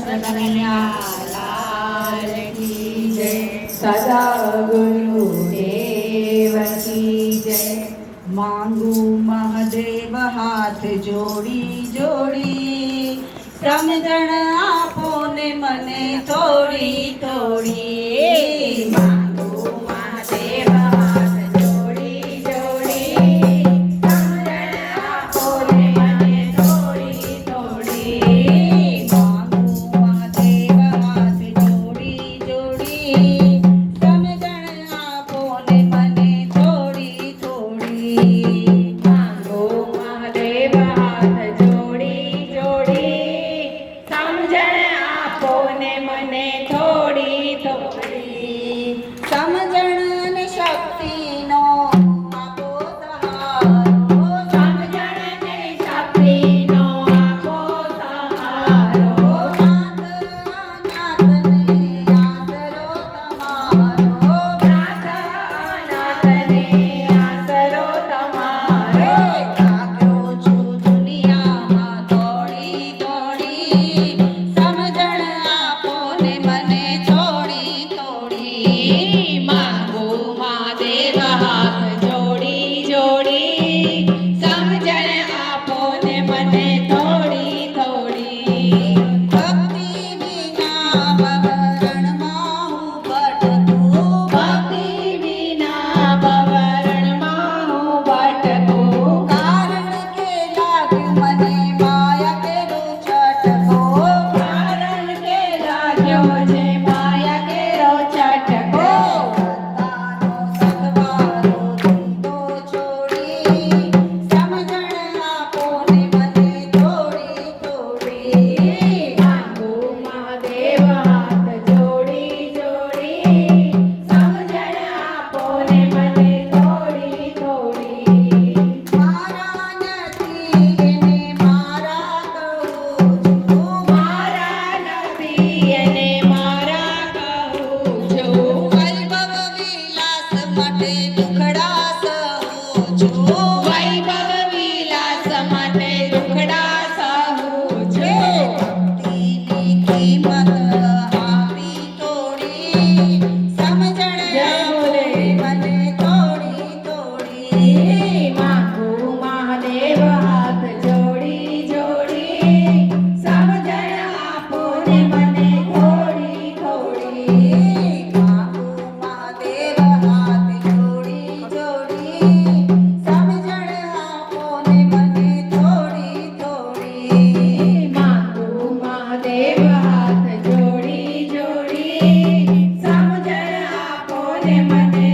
કૃષ્ણ કનૈયા લાલ કી જય. સદગુરુ દેવ કી જય. માંગુ મહાદેવ હાથ જોડી જોડી, સમજણ આપો ને મને થોડી થોડી. માંગુ મહાદેવ હાથ જોડી જોડી, સમજણ આપો ને મને થોડી થોડી. માંગુ મહાદેવ હાથ જોડી જોડી, સમજણ આપો ને મને થોડી થોડી. માંગુ મહાદેવ હાથ જોડી જોડી, સમજણ આપો ને મને થોડી થોડી. સમજણ અને શક્તિનો આપો સહારો, સમજણ ને શક્તિનો આપો સહારો. નાથને આસરો તમારો. નાથને આસરો તમારો. જાગ્યો છું દુનિયામાં દોડી દોડી, સમજણ આપો ને મને થોડી થોડી. માંગુ મહાદેવ હાથ જોડી જોડી, સમજણ આપો ને મને થોડી થોડી. ભક્તિ વિના ભવરણમાં હું ભટકું. ભક્તિ વિના ભવરણમાં હું ભટકું. કારણ કે લાગ્યું મને માયા કેરો છટકો. કારણ કે લાગ્યો છે માયા કેરો છટકો. તારો સથવારો દીધો છોડી, સમજણ આપો ને મને થોડી થોડી. માંગુ મહાદેવ હાથ જોડી જોડી, સમજણ આપો ને મને થોડી થોડી. મારા નથી એને મારા કહું છું. મારા નથી અને મારા કહું છું. વૈભવ વિલાસ માટે દુખડા સહું છું. વૈભવ વિલાસ માટે દુખડા સહું છું. ભક્તિની કિંમત આપી થોડી, સમજણ આપો ને મને થોડી થોડી. માંગુ મહાદેવ હાથ જોડી જોડી, સમજણ આપો ને મને થોડી થોડી. માંગુ મહાદેવ હાથ જોડી જોડી, સમજણ આપો ને મને થોડી થોડી. માંગુ મહાદેવ હાથ જોડી જોડી, સમજણ આપો ને મને